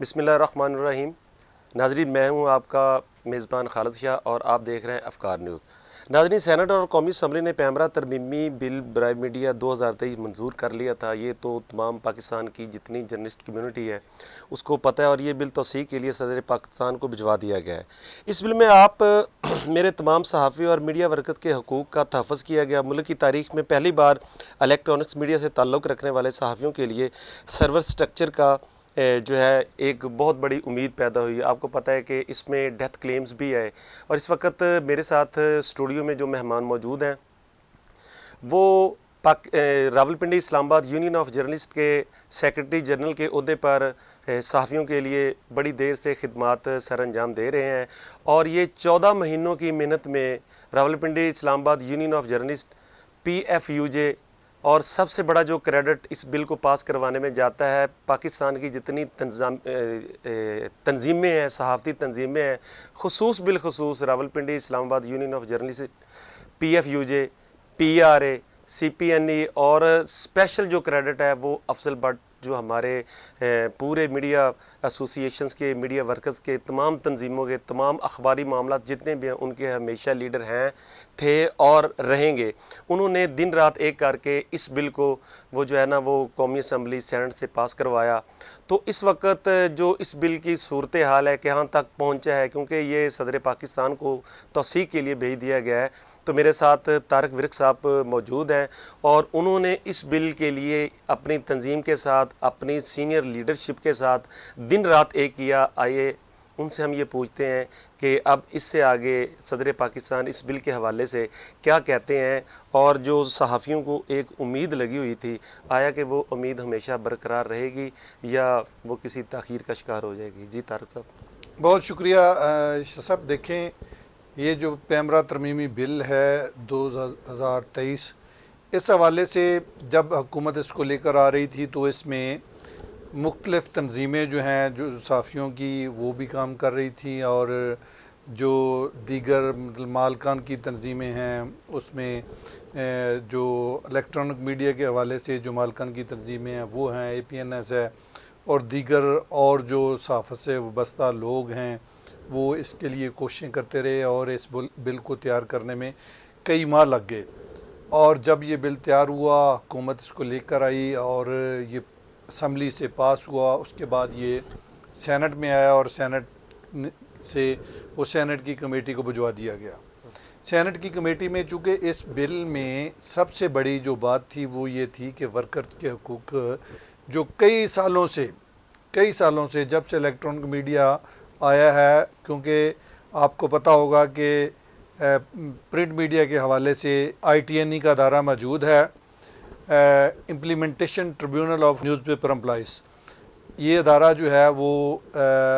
بسم اللہ الرحمن الرحیم۔ ناظرین، میں ہوں آپ کا میزبان خالد شاہ اور آپ دیکھ رہے ہیں افکار نیوز۔ ناظرین، سینٹ اور قومی اسمبلی نے پیمرا ترمیمی بل برائے میڈیا 2023 منظور کر لیا تھا۔ یہ تو تمام پاکستان کی جتنی جرنلسٹ کمیونٹی ہے اس کو پتہ ہے، اور یہ بل توثیق کے لیے صدر پاکستان کو بھجوا دیا گیا ہے۔ اس بل میں آپ میرے تمام صحافی اور میڈیا ورکر کے حقوق کا تحفظ کیا گیا۔ ملک کی تاریخ میں پہلی بار الیکٹرانکس میڈیا سے تعلق رکھنے والے صحافیوں کے لیے سرور سٹرکچر کا جو ہے ایک بہت بڑی امید پیدا ہوئی۔ آپ کو پتہ ہے کہ اس میں ڈیتھ کلیمز بھی ہے، اور اس وقت میرے ساتھ اسٹوڈیو میں جو مہمان موجود ہیں وہ راولپنڈی اسلام آباد یونین آف جرنلسٹ کے سیکرٹری جنرل کے عہدے پر صحافیوں کے لیے بڑی دیر سے خدمات سر انجام دے رہے ہیں، اور یہ 14 مہینوں کی محنت میں راولپنڈی اسلام آباد یونین آف جرنلسٹ PFUJ، اور سب سے بڑا جو کریڈٹ اس بل کو پاس کروانے میں جاتا ہے پاکستان کی جتنی تنظیمیں ہیں، صحافتی تنظیمیں ہیں، بالخصوص راولپنڈی اسلام آباد union of journalist, PFUJ، PRA، CPNE، اور اسپیشل جو کریڈٹ ہے وہ افضل بٹ جو ہمارے پورے میڈیا ایسوسی ایشنز کے میڈیا ورکرز کے تمام تنظیموں کے تمام اخباری معاملات جتنے بھی ہیں ان کے ہمیشہ لیڈر ہیں، تھے اور رہیں گے۔ انہوں نے دن رات ایک کر کے اس بل کو وہ جو ہے نا وہ قومی اسمبلی سینٹ سے پاس کروایا۔ تو اس وقت جو اس بل کی صورتحال ہے کہاں تک پہنچا ہے، کیونکہ یہ صدر پاکستان کو توثیق کے لیے بھیج دیا گیا ہے، تو میرے ساتھ طارق ورک صاحب موجود ہیں، اور انہوں نے اس بل کے لیے اپنی تنظیم کے ساتھ اپنی سینئر لیڈرشپ کے ساتھ دن رات ایک کیا۔ آئیے ان سے ہم یہ پوچھتے ہیں کہ اب اس سے آگے صدر پاکستان اس بل کے حوالے سے کیا کہتے ہیں، اور جو صحافیوں کو ایک امید لگی ہوئی تھی، آیا کہ وہ امید ہمیشہ برقرار رہے گی یا وہ کسی تاخیر کا شکار ہو جائے گی؟ جی طارق صاحب۔ بہت شکریہ شاہ صاحب۔ دیکھیں، یہ جو پیمرا ترمیمی بل ہے 2023، اس حوالے سے جب حکومت اس کو لے کر آ رہی تھی تو اس میں مختلف تنظیمیں جو ہیں جو صحافیوں کی وہ بھی کام کر رہی تھی، اور جو دیگر مالکان کی تنظیمیں ہیں اس میں جو الیکٹرانک میڈیا کے حوالے سے جو مالکان کی تنظیمیں ہیں وہ ہیں APNS ہے، اور دیگر اور جو صحافت سے وابستہ لوگ ہیں وہ اس کے لیے کوششیں کرتے رہے، اور اس بل کو تیار کرنے میں کئی ماہ لگ گئے۔ اور جب یہ بل تیار ہوا، حکومت اس کو لے کر آئی اور یہ اسمبلی سے پاس ہوا، اس کے بعد یہ سینٹ میں آیا، اور سینٹ سے وہ سینٹ کی کمیٹی کو بھجوا دیا گیا۔ سینٹ کی کمیٹی میں چونکہ اس بل میں سب سے بڑی جو بات تھی وہ یہ تھی کہ ورکرز کے حقوق جو کئی سالوں سے جب سے الیکٹرانک میڈیا آیا ہے، کیونکہ آپ کو پتہ ہوگا کہ پرنٹ میڈیا کے حوالے سے ITNE کا ادارہ موجود ہے، implementation tribunal of news paper employees. یہ ادارہ جو ہے وہ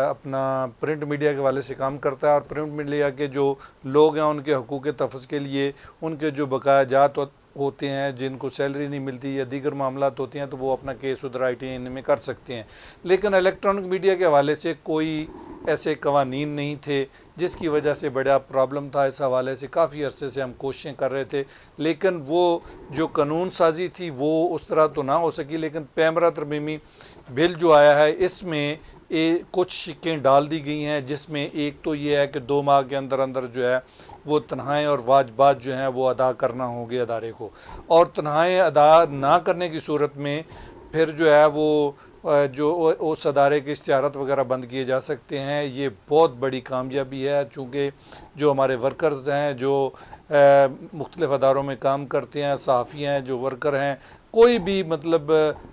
اپنا پرنٹ میڈیا کے حوالے سے کام کرتا ہے، اور پرنٹ میڈیا کے جو لوگ ہیں ان کے حقوق تحفظ کے لیے ان کے جو بقایا جات ہوتے ہیں، جن کو سیلری نہیں ملتی یا دیگر معاملات ہوتے ہیں، تو وہ اپنا کیس ادھر ITNE میں کر سکتے ہیں۔ لیکن الیکٹرانک میڈیا کے حوالے سے کوئی ایسے قوانین نہیں تھے، جس کی وجہ سے بڑا پرابلم تھا۔ اس حوالے سے کافی عرصے سے ہم کوششیں کر رہے تھے، لیکن وہ جو قانون سازی تھی وہ اس طرح تو نہ ہو سکی۔ لیکن پیمرا ترمیمی بل جو آیا ہے اس میں کچھ شکیں ڈال دی گئی ہیں، جس میں ایک تو یہ ہے کہ 2 ماہ کے اندر جو ہے وہ تنخواہیں اور واجبات جو ہیں وہ ادا کرنا ہوں گے ادارے کو، اور تنخواہیں ادا نہ کرنے کی صورت میں پھر جو ہے وہ جو اس ادارے کی اشتہارات وغیرہ بند کیے جا سکتے ہیں۔ یہ بہت بڑی کامیابی ہے، چونکہ جو ہمارے ورکرز ہیں جو مختلف اداروں میں کام کرتے ہیں، صحافی ہیں جو ورکر ہیں، کوئی بھی مطلب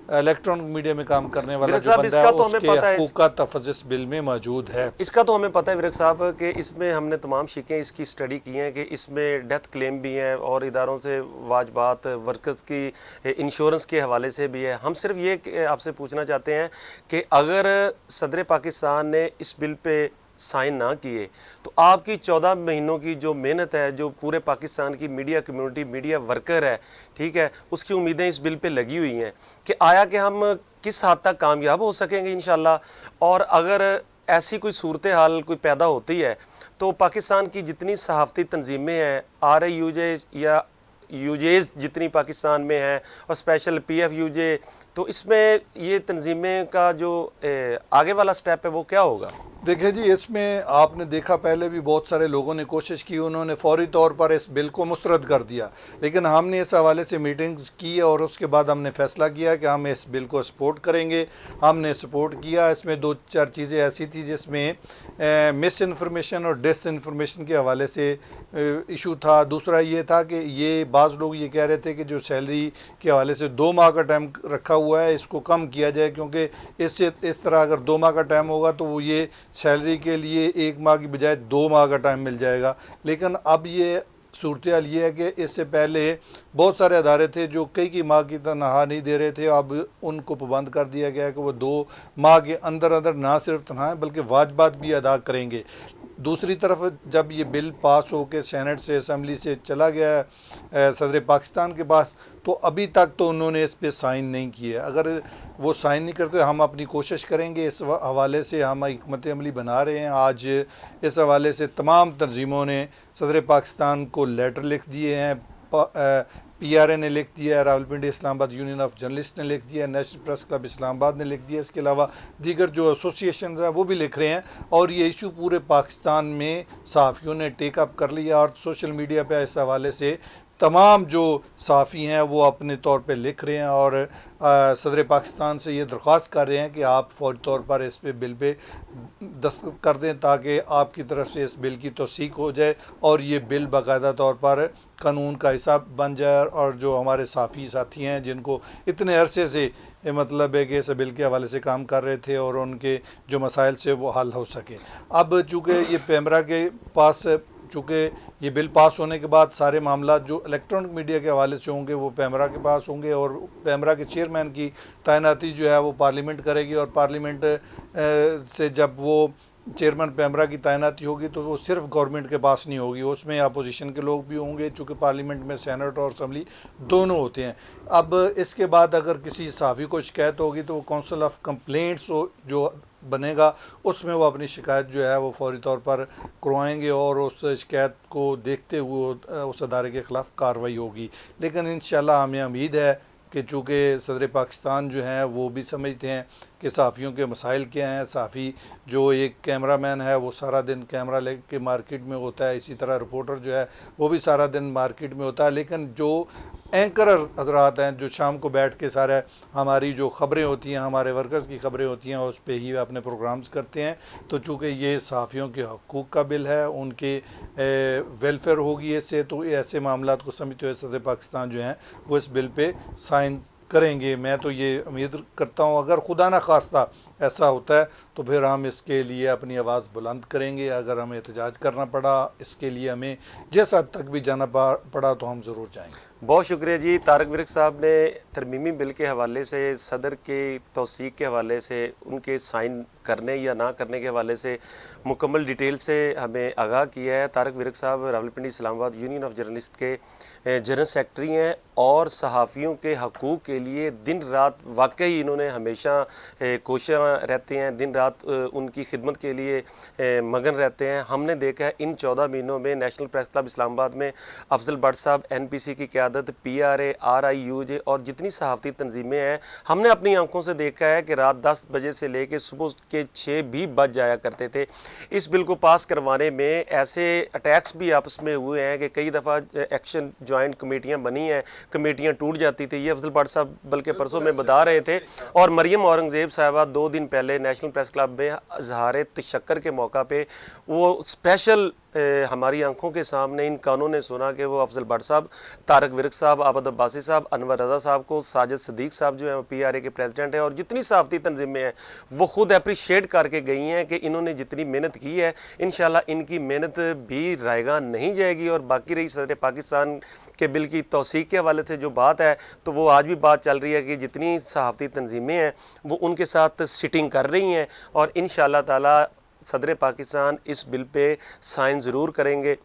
الیکٹرانک میڈیا میں کام کرنے والا جو بندہ ہے، اس کے حقوق کا تحفظ اس بل میں موجود ہے۔ اس کا تو ہمیں پتہ ہے ورک صاحب کہ اس میں ہم نے تمام شکیں اس کی اسٹڈی کی ہیں کہ اس میں ڈیتھ کلیم بھی ہیں، اور اداروں سے واجبات، ورکرز کی انشورنس کے حوالے سے بھی ہے۔ ہم صرف یہ آپ سے پوچھنا چاہتے ہیں کہ اگر صدر پاکستان نے اس بل پہ سائن نہ کیے تو آپ کی 14 مہینوں کی جو محنت ہے، جو پورے پاکستان کی میڈیا کمیونٹی، میڈیا ورکر ہے، ٹھیک ہے، اس کی امیدیں اس بل پہ لگی ہوئی ہیں کہ آیا کہ ہم کس حد تک کامیاب ہو سکیں گے انشاءاللہ، اور اگر ایسی کوئی صورتحال کوئی پیدا ہوتی ہے تو پاکستان کی جتنی صحافتی تنظیمیں ہیں، RIUJ یا यूजेز जितनी पाकिस्तान में हैं और स्पेशल PF यूजे, तो इसमें ये तंजीमें का जो आगे वाला स्टेप है वो क्या होगा? देखिए जी, इसमें आपने देखा पहले भी बहुत सारे लोगों ने कोशिश की, उन्होंने फौरी तौर पर इस बिल को मुस्तरद कर दिया, लेकिन हमने इस हवाले से मीटिंग्स की और उसके बाद हमने फैसला किया कि हम इस बिल को सपोर्ट करेंगे। हमने सपोर्ट किया। इसमें दो चार चीज़ें ऐसी थी जिसमें मिस इन्फॉर्मेशन और डिस इन्फॉर्मेशन के हवाले से इशू था। दूसरा ये था कि ये बाज़ लोग ये कह रहे थे कि जो सैलरी के हवाले से 2 माह का टाइम रखा हुआ है इसको कम किया जाए, क्योंकि इससे इस तरह अगर 2 माह का टाइम होगा तो वो ये सैलरी के लिए 1 माह की बजाय 2 माह का टाइम मिल जाएगा। लेकिन अब ये सूरत-ए-हाल ये है कि इससे पहले बहुत सारे अदारे थे जो कई माह की तनख्वाह नहीं दे रहे थे, अब उनको पाबंद कर दिया गया है कि वो 2 माह के अंदर अंदर ना सिर्फ तनख्वाहें बल्कि वाजबात भी अदा करेंगे। दूसरी तरफ जब ये बिल पास हो के सेनेट से, असम्बली से चला गया सदर पाकिस्तान के पास, तो अभी तक तो उन्होंने इस पे साइन नहीं किए। अगर वो साइन नहीं करते हम अपनी कोशिश करेंगे। इस हवाले से हम हिकमत अमली बना रहे हैं। आज इस हवाले से तमाम तंजीमों ने सदर पाकिस्तान को लेटर लिख दिए हैं। PRA ने लिख दिया है, Rawalpindi Islamabad union of journalist ने लिख दिया है, नेशनल प्रेस क्लब इस्लामाबाद ने लिख दिया। इसके अलावा दीगर जो एसोसिएशन हैं वो भी लिख रहे हैं और ये इशू पूरे पाकिस्तान में सहाफ़ियों ने टेक अप कर लिया और सोशल मीडिया पे इस हवाले से तमाम जो सहाफ़ी हैं वो अपने तौर पे लिख रहे हैं और सदर पाकिस्तान से ये दरख्वास्त कर रहे हैं कि आप फौरी तौर पर इस पे बिल पे दस्तखत कर दें ताकि आपकी तरफ से इस बिल की तौसीक हो जाए और ये बिल बाकायदा तौर पर कानून का हिस्सा बन जाए और जो हमारे सहाफ़ी साथी हैं जिनको इतने अरसे से मतलब है कि इस बिल के हवाले से काम कर रहे थे और उनके जो मसाइल से वो हल हो सके। अब चूँकि ये पैमरा के पास चूँकि ये बिल पास होने के बाद सारे मामला जो इलेक्ट्रॉनिक मीडिया के हवाले से होंगे वो पैमरा के पास होंगे और पैमरा के चेयरमैन की तैनाती जो है वो पार्लियामेंट करेगी और पार्लियामेंट से जब वो चेयरमैन पैमरा की तैनाती होगी तो वो सिर्फ गवर्नमेंट के पास नहीं होगी, उसमें अपोजिशन के लोग भी होंगे चूँकि पार्लियामेंट में सेनेट और असम्बली दोनों होते हैं। अब इसके बाद अगर किसी सहाफ़ी को शिकायत होगी तो वो काउंसिल ऑफ कंप्लेंट्स जो बनेगा उसमें वो अपनी शिकायत जो है वो फौरी तौर पर करवाएंगे और उस शिकायत को देखते हुए उस अदारे के ख़िलाफ़ कार्रवाई होगी। लेकिन इंशाल्लाह हमें उम्मीद है कि चूँकि सदर पाकिस्तान जो हैं वो भी समझते हैं कि सहाफ़ियों के मसाइल क्या हैं। सहाफ़ी जो एक कैमरामैन है वो सारा दिन कैमरा लेके मार्केट में होता है, इसी तरह रिपोर्टर जो है वो भी सारा दिन मार्केट में होता है, लेकिन जो एंकर हजरात हैं जो शाम को बैठ के सारा हमारी जो ख़बरें होती हैं, हमारे वर्कर्स की ख़बरें होती हैं उस पर ही अपने प्रोग्राम्स करते हैं। तो चूँकि ये सहाफ़ियों के हकूक़ का बिल है, उनके वेलफेयर होगी इससे, तो ऐसे मामलात को समझते हुए सदर पाकिस्तान जो हैं वो इस बिल पे साइन करेंगे। मैं तो ये उम्मीद करता हूँ अगर खुदा न खास्ता ऐसा होता है तो फिर हम इसके लिए अपनी आवाज़ बुलंद करेंगे। अगर हमें एहतजाज करना पड़ा, इसके लिए हमें जिस हद तक भी जाना पड़ा तो हम ज़रूर जाएंगे। बहुत शुक्रिया जी। तारक विरक साहब ने तरमीमी बिल के हवाले से, सदर के तौसीक के हवाले से, उनके साइन करने या ना करने के हवाले से मुकम्मल डिटेल से हमें आगाह किया है। तारक विरक साहब Rawalpindi Islamabad union of journalist के जनरल सेक्रेटरी हैं और सहाफ़ियों के हकूक़ के लिए दिन रात वाकई इन्होंने हमेशा कोशिश रहते हैं, दिन रात उनकी खिदमत के लिए मगन रहते हैं। हमने देखा है इन 14 महीनों में नेशनल प्रेस क्लब इस्लामाबाद में अफजल भट्ट साहब, NPC की क़यादत, PRA, RIUJ और जितनी सहाफ़ती तंजीमें हैं, हमने अपनी आंखों से देखा है कि रात 10 बजे से लेकर सुबह के 6 भी बज जाया करते थे। इस बिल को पास करवाने में ऐसे अटैक्स भी आपस में हुए हैं कि कई दफ़ा एक्शन जॉइंट कमेटियाँ बनी हैं, कमेटियाँ टूट जाती थी। ये अफजल भट्ट साहब बल्कि परसों में बता रहे थे। और मरियम औरंगज़ेब साहिबा 2 दिन पहले नेशनल प्रेस क्लब में इज़हार तशक्कर के मौका पे वो स्पेशल हमारी आंखों के सामने इन कानों ने सुना कि वो अफजल भट्ट साहब, तारक विरक साहब, आबद अब्बासी साहब, अनवर रज़ा साहब को, साजिद सदीक साहब जो है PRA के प्रेसिडेंट हैं और जितनी सहाफ़ती तंजीमें हैं वो ख़ुद अप्रिशिएट करके गई हैं कि इन्होंने जितनी मेहनत की है इंशाल्लाह इनकी मेहनत भी रायगा नहीं जाएगी। और बाकी रही सदर पाकिस्तान के बिल की तौसीक के हवाले से जो बात है तो वो आज भी बात चल रही है कि जितनी सहाफ़ती तंजीमें हैं वो उनके साथ सिटिंग कर रही हैं और इंशाल्लाह ताला सदर पाकिस्तान इस बिल पे साइन ज़रूर करेंगे।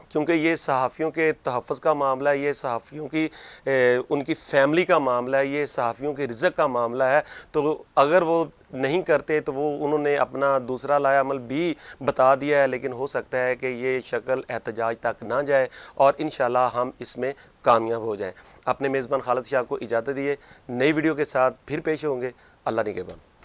کیونکہ یہ صحافیوں کے تحفظ کا معاملہ ہے، یہ صحافیوں کی ان کی فیملی کا معاملہ ہے، یہ صحافیوں کے رزق کا معاملہ ہے. تو اگر وہ نہیں کرتے تو وہ انہوں نے اپنا دوسرا لایا عمل بھی بتا دیا ہے، لیکن ہو سکتا ہے کہ یہ شکل احتجاج تک نہ جائے اور انشاءاللہ ہم اس میں کامیاب ہو جائیں. اپنے میزبان خالد شاہ کو اجازت دیے، نئی ویڈیو کے ساتھ پھر پیش ہوں گے. اللہ نگہبان.